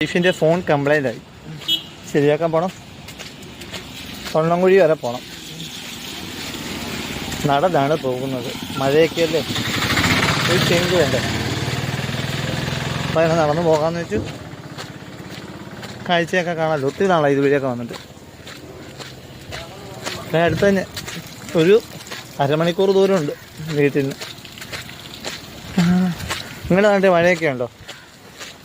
വൈഫിൻ്റെ phone complaint ആയി, ശരിയാക്കാൻ പോകണം. തൊണ്ണംകുഴി വരെ പോകണം. നടന്നാണ് പോകുന്നത്, മഴയൊക്കെ അല്ലേ, ഒരു ചേഞ്ച് വേണ്ടേ. അപ്പോൾ അങ്ങനെ നടന്നു പോകാമെന്ന് വെച്ചു. കാഴ്ചയൊക്കെ കാണാമല്ലോ, ഒത്തിരി നാളായി ഇതുവഴിയൊക്കെ വന്നിട്ട്. അടുത്ത് തന്നെ ഒരു അരമണിക്കൂർ ദൂരമുണ്ട് വീട്ടിൽ നിന്ന്. നിങ്ങളുടെ നാട്ടിൽ മഴയൊക്കെ ഉണ്ടോ?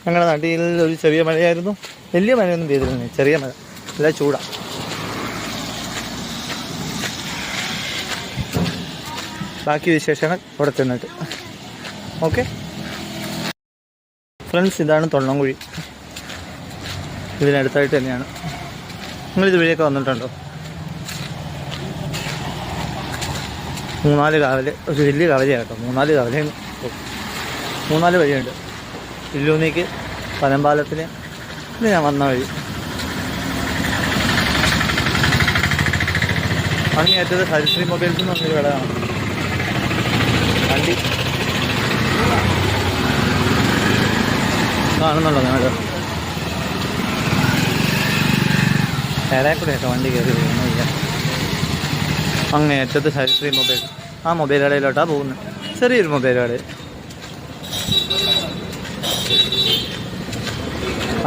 ഞങ്ങളുടെ നാട്ടിൽ ഒരു ചെറിയ മഴയായിരുന്നു, വലിയ മഴയൊന്നും പെയ്തിരുന്നു, ചെറിയ മഴ, നല്ല ചൂടാണ്. ബാക്കി വിശേഷങ്ങൾ ഇവിടെ ചെന്നിട്ട്. ഓക്കെ ഫ്രണ്ട്സ്, ഇതാണ് തൊണ്ണംകുഴി, ഇതിനടുത്തായിട്ട് തന്നെയാണ്. നിങ്ങളിത് വഴിയൊക്കെ വന്നിട്ടുണ്ടോ? 3-4 കാവല്, ഒരു വലിയ കവലയാണ് കേട്ടോ. 3-4 കവലയും 3-4 വഴിയുണ്ട്. ഇല്ലൂന്നിക്ക് പനമ്പാലത്തിന് ഇത് ഞാൻ വന്ന വഴി. അങ്ങേറ്റത് ഹരിശ്രീ മൊബൈൽസ് എന്ന് പറഞ്ഞൊരു കട കാണാം. വണ്ടി കാണുന്നുണ്ടോ നിങ്ങൾ? ഇടയിൽ കൂടെയൊക്കെ വണ്ടി കയറി പോകുന്നില്ല. അങ്ങേറ്റത് ഹരിശ്രീ മൊബൈൽ, ആ മൊബൈൽ കടയിലോട്ടാണ് പോകുന്നത്. ചെറിയൊരു മൊബൈൽ കടയിൽ.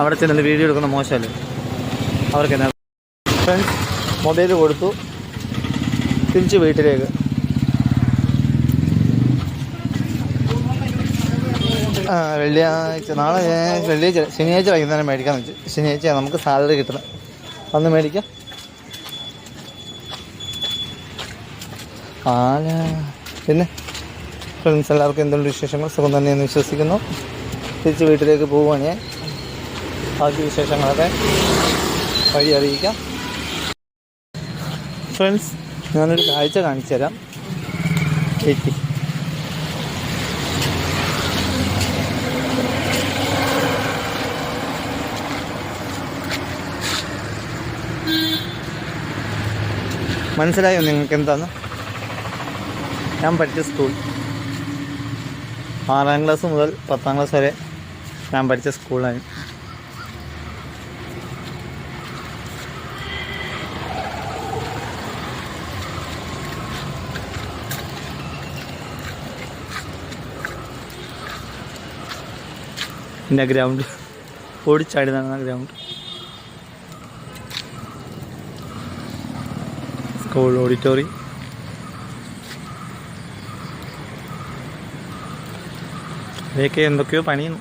അവിടെ ചെന്നിട്ട് വീഡിയോ എടുക്കുന്ന മോശമല്ലേ, അവർക്ക് എന്നാ. ഫ്രണ്ട്സ്, മൊബൈൽ കൊടുത്തു, തിരിച്ച് വീട്ടിലേക്ക്. വെള്ളിയാഴ്ച, നാളെ വെള്ളിയാഴ്ച, ശനിയാഴ്ച വൈകുന്നേരം മേടിക്കാമെന്ന് വെച്ചു. ശനിയാഴ്ച നമുക്ക് സാലറി കിട്ടണം, അന്ന് മേടിക്കാം. പിന്നെ ഫ്രണ്ട്സ്, എല്ലാവർക്കും എന്തുകൊണ്ട് വിശേഷങ്ങൾ? സുഖം തന്നെയെന്ന് വിശ്വസിക്കുന്നു. തിരിച്ച് വീട്ടിലേക്ക് പോവുകയാണ് ഞാൻ. ബാക്കി വിശേഷങ്ങളൊക്കെ വഴി അറിയിക്കാം. ഫ്രണ്ട്സ്, ഞാനൊരു കാഴ്ച കാണിച്ചു തരാം. മനസ്സിലായോ നിങ്ങൾക്ക് എന്താന്ന്? ഞാൻ പഠിച്ച സ്കൂൾ, 6ാം ക്ലാസ് മുതൽ 10ാം ക്ലാസ് വരെ ഞാൻ പഠിച്ച സ്കൂളാണ്. എൻ്റെ ഗ്രൗണ്ട് ഓടിച്ചാടി നടന്ന ഗ്രൗണ്ട്, സ്കൂൾ ഓഡിറ്റോറിയം. ഇതൊക്കെ എന്തൊക്കെയോ പണിയുന്നു.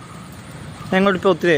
ഞങ്ങളിപ്പോൾ ഒത്തിരി